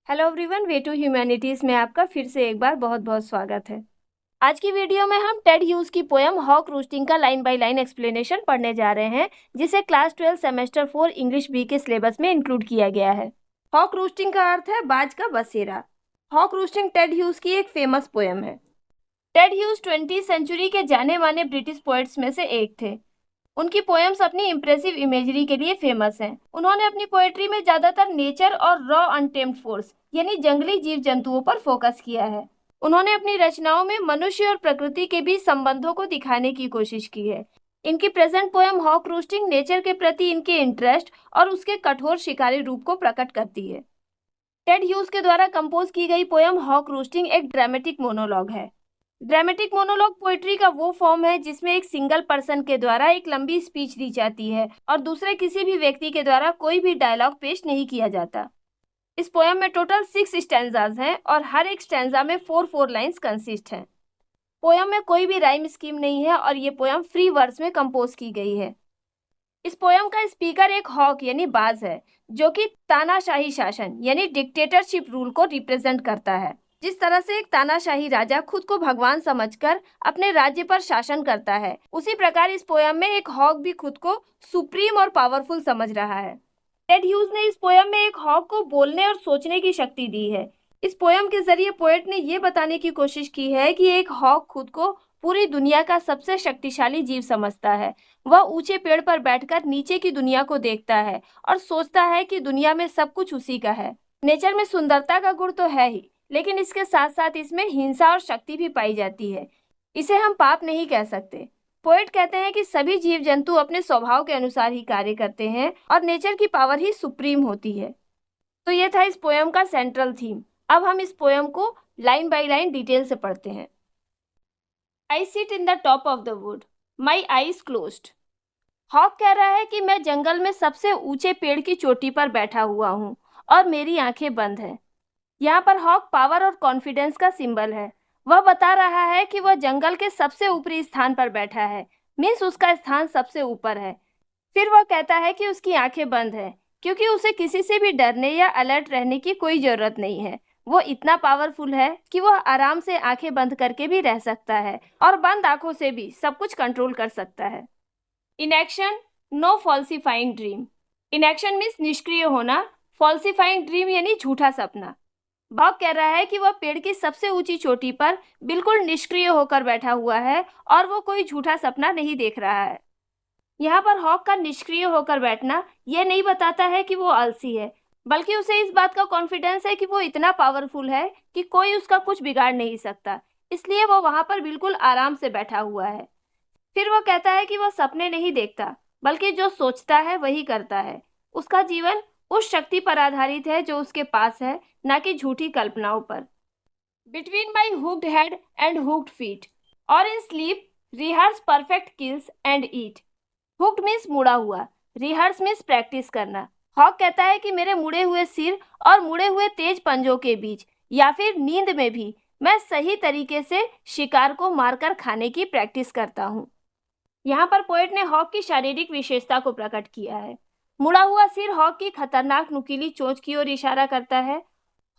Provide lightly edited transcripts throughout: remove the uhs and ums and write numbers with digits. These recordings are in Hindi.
Hello everyone, way to humanities में आपका फिर से एक बार बहुत बहुत स्वागत है। आज की वीडियो में हम टेड ह्यूज की पोयम हॉक रूस्टिंग का लाइन बाय लाइन एक्सप्लेनेशन पढ़ने जा रहे हैं, जिसे क्लास 12 सेमेस्टर 4 इंग्लिश बी के सिलेबस में इंक्लूड किया गया है। हॉक रूस्टिंग का अर्थ है बाज का बसेरा। हॉक रूस्टिंग टेड ह्यूज की एक फेमस पोयम है। टेड ह्यूज 20वीं सेंचुरी के जाने माने ब्रिटिश पोएट्स में से एक थे। उनकी पोएम्स अपनी इम्प्रेसिव इमेजरी के लिए फेमस हैं। उन्होंने अपनी पोएट्री में ज्यादातर नेचर और रॉ अनटेम्ड फोर्स यानी जंगली जीव जंतुओं पर फोकस किया है। उन्होंने अपनी रचनाओं में मनुष्य और प्रकृति के बीच संबंधों को दिखाने की कोशिश की है। इनकी present poem hawk roasting nature के प्रति इनके इंटरेस्ट और उसके कठोर शिकारी रूप को प्रकट करती है। टेड ह्यूज के द्वारा कंपोज की गई पोएम हॉक रोस्टिंग एक ड्रामेटिक मोनोलॉग है। ड्रामेटिक मोनोलॉग पोएट्री का वो फॉर्म है जिसमें एक सिंगल पर्सन के द्वारा एक लंबी स्पीच दी जाती है और दूसरे किसी भी व्यक्ति के द्वारा कोई भी डायलॉग पेश नहीं किया जाता। इस पोयम में टोटल 6 स्टैंजाज हैं और हर एक स्टैंजा में 4 लाइंस कंसिस्ट हैं। पोयम में कोई भी राइम स्कीम नहीं है और ये पोयम फ्री वर्ड्स में कंपोज की गई है। इस पोयम का स्पीकर एक हॉक यानी बाज है, जो कि तानाशाही शासन यानी डिक्टेटरशिप रूल को रिप्रेजेंट करता है। जिस तरह से एक तानाशाही राजा खुद को भगवान समझकर अपने राज्य पर शासन करता है, उसी प्रकार इस पोयम में एक हॉक भी खुद को सुप्रीम और पावरफुल समझ रहा है। टेड ह्यूज ने इस पोयम में एक हॉक को बोलने और सोचने की शक्ति दी है। इस पोयम के जरिए पोएट ने ये बताने की कोशिश की है कि एक हॉक खुद को पूरी दुनिया का सबसे शक्तिशाली जीव समझता है। वह ऊंचे पेड़ पर बैठकर नीचे की दुनिया को देखता है और सोचता है कि दुनिया में सब कुछ उसी का है। नेचर में सुंदरता का गुण तो है ही, लेकिन इसके साथ साथ इसमें हिंसा और शक्ति भी पाई जाती है। इसे हम पाप नहीं कह सकते। पोएट कहते हैं कि सभी जीव जंतु अपने स्वभाव के अनुसार ही कार्य करते हैं और नेचर की पावर ही सुप्रीम होती है। तो ये था इस पोयम का सेंट्रल थीम। अब हम इस पोयम को लाइन बाय लाइन डिटेल से पढ़ते हैं। I sit in the top of the wood, my eyes closed. Hawk कह रहा है कि मैं जंगल में सबसे ऊंचे पेड़ की चोटी पर बैठा हुआ हूँ और मेरी आंखें बंद हैं। यहाँ पर हॉक पावर और कॉन्फिडेंस का सिंबल है। वह बता रहा है कि वह जंगल के सबसे ऊपरी स्थान पर बैठा है, मीन्स उसका स्थान सबसे ऊपर है। फिर वह कहता है कि उसकी आंखें बंद है, क्योंकि उसे किसी से भी डरने या अलर्ट रहने की कोई जरूरत नहीं है। वो इतना पावरफुल है कि वह आराम से आंखें बंद करके भी रह सकता है और बंद आंखों से भी सब कुछ कंट्रोल कर सकता है। Inaction, no falsifying dream. Inaction means निष्क्रिय होना, फॉल्सिफाइंग ड्रीम यानी झूठा सपना। बॉब कह रहा है कि वह पेड़ की सबसे ऊंची चोटी पर बिल्कुल निष्क्रिय होकर बैठा हुआ है और वो कोई झूठा सपना नहीं देख रहा है। यहाँ पर हॉक का निष्क्रिय होकर बैठना यह नहीं बताता है कि वो आलसी है, बल्कि उसे इस बात का कॉन्फिडेंस है कि वो इतना पावरफुल है कि कोई उसका कुछ बिगाड़ नहीं सकता, इसलिए वो वहां पर बिल्कुल आराम से बैठा हुआ है। फिर वो कहता है कि वह सपने नहीं देखता, बल्कि जो सोचता है वही करता है। उसका जीवन उस शक्ति पर आधारित है जो उसके पास है, न कि झूठी कल्पनाओं पर। Between my hooked head and hooked feet or in sleep rehearse perfect kills and eat. Hooked means मुड़ा हुआ, रिहर्स मीन्स प्रैक्टिस करना। हॉक कहता है कि मेरे मुड़े हुए सिर और मुड़े हुए तेज पंजों के बीच या फिर नींद में भी मैं सही तरीके से शिकार को मारकर खाने की प्रैक्टिस करता हूँ। यहाँ पर पोएट ने हॉक की शारीरिक विशेषता को प्रकट किया है। मुड़ा हुआ सिर हॉक की खतरनाक नुकीली चोंच की ओर इशारा करता है।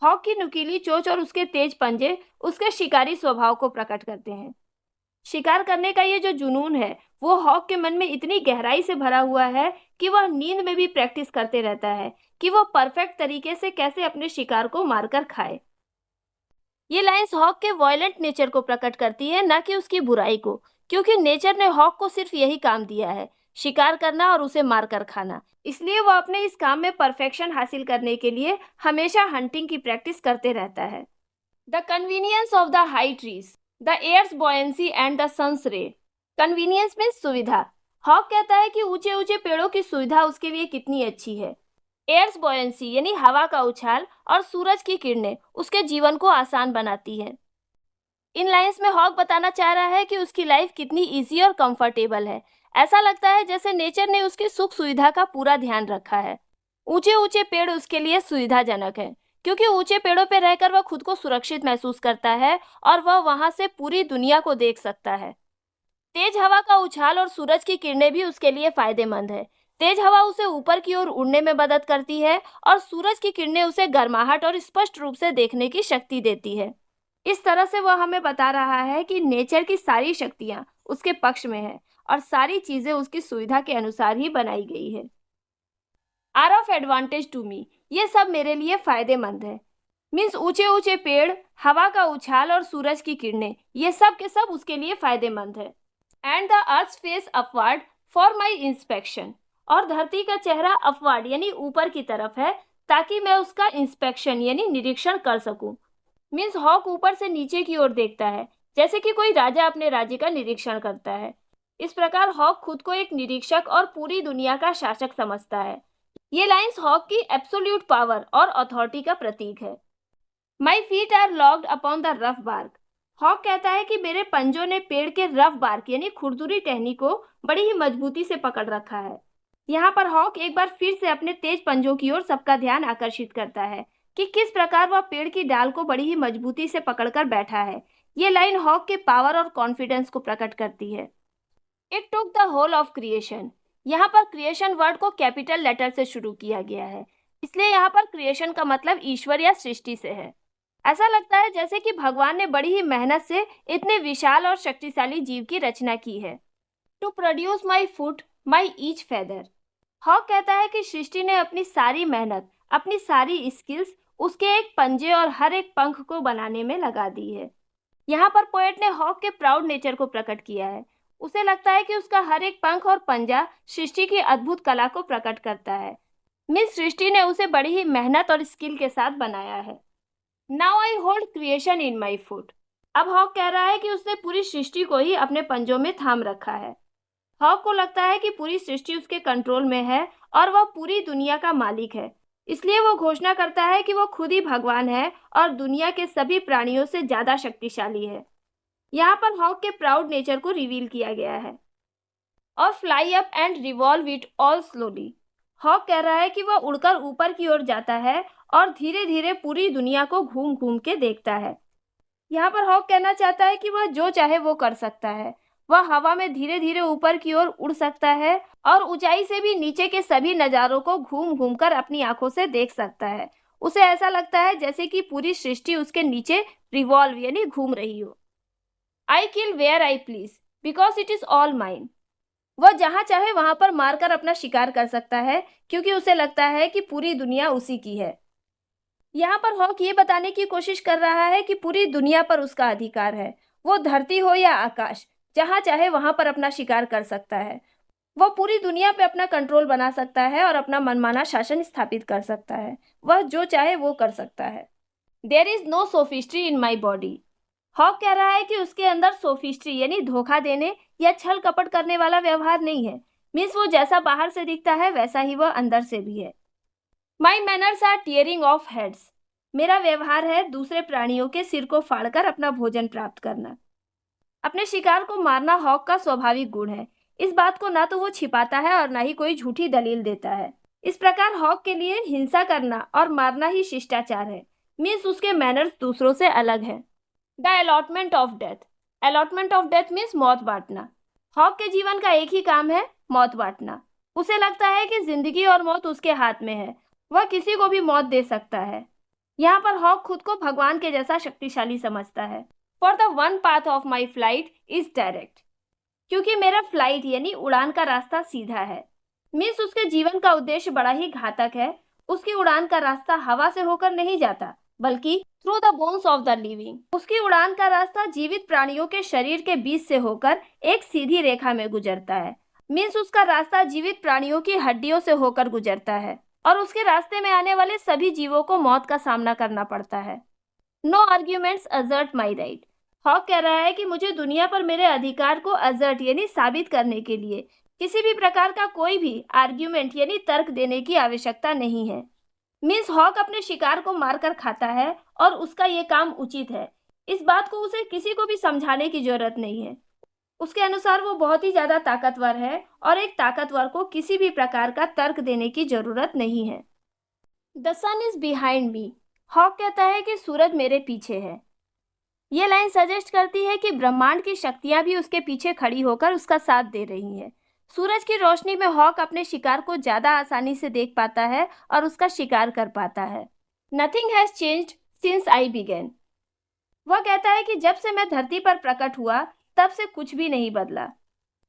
हॉक की नुकीली चोंच और उसके तेज पंजे उसके शिकारी स्वभाव को प्रकट करते हैं। शिकार करने का ये जो जुनून है वो हॉक के मन में इतनी गहराई से भरा हुआ है कि वह नींद में भी प्रैक्टिस करते रहता है कि वह परफेक्ट तरीके से कैसे अपने शिकार को मारकर खाए। ये लाइंस हॉक के वायलेंट नेचर को प्रकट करती है, न कि उसकी बुराई को, क्योंकि नेचर ने हॉक को सिर्फ यही काम दिया है, शिकार करना और उसे मारकर खाना। इसलिए वह अपने इस काम में परफेक्शन हासिल करने के लिए हमेशा हंटिंग की प्रैक्टिस करते रहता है। The convenience of the high trees, the air's buoyancy and the sun's ray. Convenience means सुविधा। हॉक कहता है कि ऊंचे ऊंचे पेड़ों की सुविधा उसके लिए कितनी अच्छी है। एयर्स बॉयंसी यानी हवा का उछाल और सूरज की किरणें उसके जीवन को आसान बनाती है। इन लाइंस में हॉक बताना चाह रहा है कि उसकी लाइफ कितनी इजी और कंफर्टेबल है। ऐसा लगता है जैसे नेचर ने उसकी सुख सुविधा का पूरा ध्यान रखा है। ऊंचे ऊंचे पेड़ उसके लिए सुविधाजनक है, क्योंकि ऊंचे पेड़ों पर रहकर वह खुद को सुरक्षित महसूस करता है और वह वहां से पूरी दुनिया को देख सकता है। तेज हवा का उछाल और सूरज की किरणें भी उसके लिए फायदेमंद है। तेज हवा उसे ऊपर की ओर उड़ने में मदद करती है और सूरज की किरणें उसे गर्माहट और स्पष्ट रूप से देखने की शक्ति देती है। इस तरह से वह हमें बता रहा है कि नेचर की सारी शक्तियां उसके पक्ष में है और सारी चीजें उसकी सुविधा के अनुसार ही बनाई गई है। Are of advantage to me, ये सब मेरे लिए फायदेमंद है। मीन्स ऊंचे ऊंचे पेड़, हवा का उछाल और सूरज की किरणें, ये सब के सब उसके लिए फायदेमंद है। And the earth face upward for my inspection, और धरती का चेहरा अपवर्ड यानी ऊपर की तरफ है ताकि मैं उसका इंस्पेक्शन यानी निरीक्षण कर सकूं। मीन्स हॉक ऊपर से नीचे की ओर देखता है, जैसे कि कोई राजा अपने राज्य का निरीक्षण करता है। इस प्रकार हॉक खुद को एक निरीक्षक और पूरी दुनिया का शासक समझता है। ये लाइंस हॉक की एब्सोल्यूट पावर और अथॉरिटी का प्रतीक है। My feet are locked upon the rough bark, hawk कहता है कि मेरे पंजों ने पेड़ के रफ बार्क यानी खुरदुरी टहनी को बड़ी ही मजबूती से पकड़ रखा है। यहाँ पर हॉक एक बार फिर से अपने तेज पंजों की ओर सबका ध्यान आकर्षित करता है कि किस प्रकार वह पेड़ की डाल को बड़ी ही मजबूती से पकड़कर बैठा है। ये लाइन हॉक के पावर और कॉन्फिडेंस को प्रकट करती है। It took the whole of creation, यहाँ पर क्रिएशन वर्ड को कैपिटल लेटर से शुरू किया गया है, इसलिए यहाँ पर क्रिएशन का मतलब ईश्वर या सृष्टि से है। ऐसा लगता है जैसे कि भगवान ने बड़ी ही मेहनत से इतने विशाल और शक्तिशाली जीव की रचना की है। To produce my foot my each feather, hawk कहता है कि सृष्टि ने अपनी सारी मेहनत, अपनी सारी स्किल्स उसके एक पंजे और हर एक पंख को बनाने में लगा दी है। यहाँ पर पोएट ने हॉक के प्राउड नेचर को प्रकट किया है। उसे लगता है कि उसका हर एक पंख और पंजा सृष्टि की अद्भुत कला को प्रकट करता है। मिस सृष्टि ने उसे बड़ी ही मेहनत और स्किल के साथ बनाया है। Now I hold creation in my foot, अब हॉक कह रहा है कि उसने पूरी सृष्टि को ही अपने पंजों में थाम रखा है। हॉक को लगता है कि पूरी सृष्टि उसके कंट्रोल में है और वह पूरी दुनिया का मालिक है, इसलिए वो घोषणा करता है कि वो खुद ही भगवान है और दुनिया के सभी प्राणियों से ज्यादा शक्तिशाली है। यहाँ पर हॉक के प्राउड नेचर को रिवील किया गया है। और fly up and revolve it all slowly, hawk कह रहा है कि वह उड़कर ऊपर की ओर जाता है और धीरे धीरे पूरी दुनिया को घूम घूम के देखता है। यहाँ पर हॉक कहना चाहता है कि वह जो चाहे वो कर सकता है। वह हवा में धीरे धीरे ऊपर की ओर उड़ सकता है और ऊंचाई से भी नीचे के सभी नज़ारों को घूम घूम कर अपनी आंखों से देख सकता है। उसे ऐसा लगता है जैसे कि पूरी सृष्टि उसके नीचे रिवॉल्व यानी घूम रही हो। I kill where I please because it is all mine, वह जहां चाहे वहां पर मारकर अपना शिकार कर सकता है क्योंकि उसे लगता है कि पूरी दुनिया उसी की है। यहाँ पर हॉक ये बताने की कोशिश कर रहा है कि पूरी दुनिया पर उसका अधिकार है। वो धरती हो या आकाश, जहां चाहे वहां पर अपना शिकार कर सकता है। वह पूरी दुनिया पे अपना कंट्रोल बना सकता है और अपना मनमाना शासन स्थापित कर सकता है। वह जो चाहे वो कर सकता है। There is no sophistry in my body, hawk कह रहा है कि उसके अंदर सोफिस्ट्री यानी धोखा देने या छल कपट करने वाला व्यवहार नहीं है। मीन्स वो जैसा बाहर से दिखता है वैसा ही वह अंदर से भी है। My manners are tearing off heads, मेरा व्यवहार है दूसरे प्राणियों के सिर को फाड़कर अपना भोजन प्राप्त करना। अपने शिकार को मारना हॉक का स्वाभाविक गुण है। इस बात को ना तो वो छिपाता है और ना ही कोई झूठी दलील देता है। इस प्रकार हॉक के लिए हिंसा करना और मारना ही शिष्टाचार है। मीन्स उसके मैनर्स दूसरों से अलग है। The allotment of death, allotment of death means मौत बांटना। हॉक के जीवन का एक ही काम है, मौत बांटना। उसे लगता है कि जिंदगी और मौत उसके हाथ में है, वह किसी को भी मौत दे सकता है। यहाँ पर हॉक खुद को भगवान के जैसा शक्तिशाली समझता है। For the one path of my flight is direct, क्योंकि मेरा फ्लाइट यानी उड़ान का रास्ता सीधा है। मीन्स उसके जीवन का उद्देश्य बड़ा ही घातक है। उसकी उड़ान का रास्ता हवा से होकर नहीं जाता, बल्कि through the bones of the living. उसकी उड़ान का रास्ता जीवित प्राणियों के शरीर के बीच से होकर एक सीधी रेखा में गुजरता है। मीन्स उसका रास्ता जीवित प्राणियों की हड्डियों से होकर गुजरता है और उसके रास्ते में आने वाले सभी जीवों को मौत का सामना करना पड़ता है। No arguments assert my right, hawk कह रहा है कि मुझे दुनिया पर मेरे अधिकार को असर्ट यानी साबित करने के लिए किसी भी प्रकार का कोई भी आर्ग्यूमेंट यानी तर्क देने की आवश्यकता नहीं है। मीन्स हॉक अपने शिकार को मारकर खाता है और उसका ये काम उचित है। इस बात को उसे किसी को भी समझाने की जरूरत नहीं है। उसके अनुसार वो बहुत ही ज्यादा ताकतवर है और एक ताकतवर को किसी भी प्रकार का तर्क देने की जरूरत नहीं है। The sun is behind me, hawk कहता है कि सूरज मेरे पीछे है। ये लाइन सजेस्ट करती है कि ब्रह्मांड की शक्तियां भी उसके पीछे खड़ी होकर उसका साथ दे रही हैं। सूरज की रोशनी में हॉक अपने शिकार को ज्यादा आसानी से देख पाता है और उसका शिकार कर पाता है। Nothing has changed since I began. वह कहता है कि जब से मैं धरती पर प्रकट हुआ तब से कुछ भी नहीं बदला।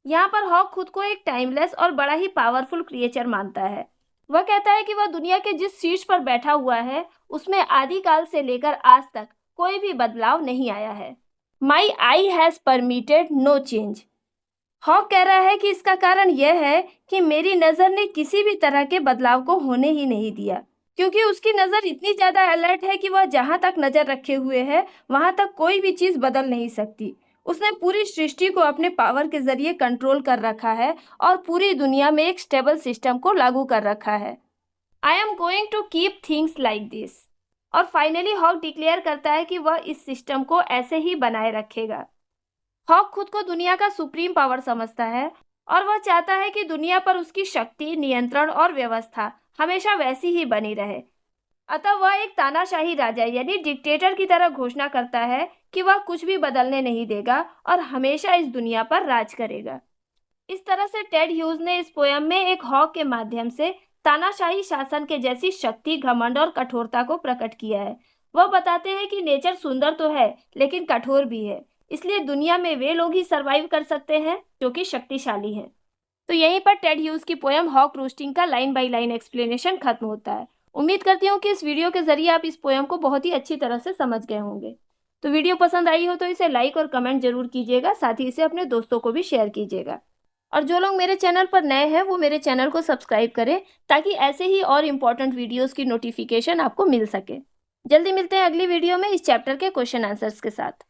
यहाँ पर हॉक खुद को एक टाइमलेस और बड़ा ही पावरफुल क्रिएचर मानता है। वह कहता है कि वह दुनिया के जिस शीर्ष पर बैठा हुआ है उसमें आदिकाल से लेकर आज तक कोई भी बदलाव नहीं आया है। My eye has permitted no change. Hawk कह रहा है कि इसका कारण यह है कि मेरी नजर ने किसी भी तरह के बदलाव को होने ही नहीं दिया, क्योंकि उसकी नजर इतनी ज्यादा अलर्ट है कि वह जहां तक नजर रखे हुए है वहां तक कोई भी चीज बदल नहीं सकती। उसने पूरी सृष्टि को अपने पावर के जरिए कंट्रोल कर रखा है और पूरी दुनिया में एक स्टेबल सिस्टम को लागू कर रखा है। I am going to keep things like this. और फाइनली हॉक डिक्लेयर करता है कि वह इस सिस्टम को ऐसे ही बनाए रखेगा। हॉक खुद को दुनिया का सुप्रीम पावर समझता है और वह चाहता है कि दुनिया पर उसकी शक्ति, नियंत्रण और व्यवस्था हमेशा वैसी ही बनी रहे। अतः वह एक तानाशाही राजा यानी डिक्टेटर की तरह घोषणा करता है कि वह कुछ भी बदलने नहीं देगा और हमेशा इस दुनिया पर राज करेगा। इस तरह से टेड ह्यूज ने इस पोयम में एक हॉक के माध्यम से तानाशाही शासन के जैसी शक्ति, घमंड और कठोरता को प्रकट किया है। वह बताते हैं कि नेचर सुंदर तो है लेकिन कठोर भी है, इसलिए दुनिया में वे लोग ही सरवाइव कर सकते हैं जो कि शक्तिशाली हैं। तो यहीं पर टेड ह्यूज की पोयम हॉक रोस्टिंग का लाइन बाय लाइन एक्सप्लेनेशन खत्म होता है। उम्मीद करती हूँ कि इस वीडियो के जरिए आप इस पोयम को बहुत ही अच्छी तरह से समझ गए होंगे। तो वीडियो पसंद आई हो तो इसे लाइक और कमेंट जरूर कीजिएगा, साथ ही इसे अपने दोस्तों को भी शेयर कीजिएगा। और जो लोग मेरे चैनल पर नए हैं वो मेरे चैनल को सब्सक्राइब करें ताकि ऐसे ही और इम्पोर्टेंट वीडियोस की नोटिफिकेशन आपको मिल सके। जल्दी मिलते हैं अगली वीडियो में इस चैप्टर के क्वेश्चन आंसर्स के साथ।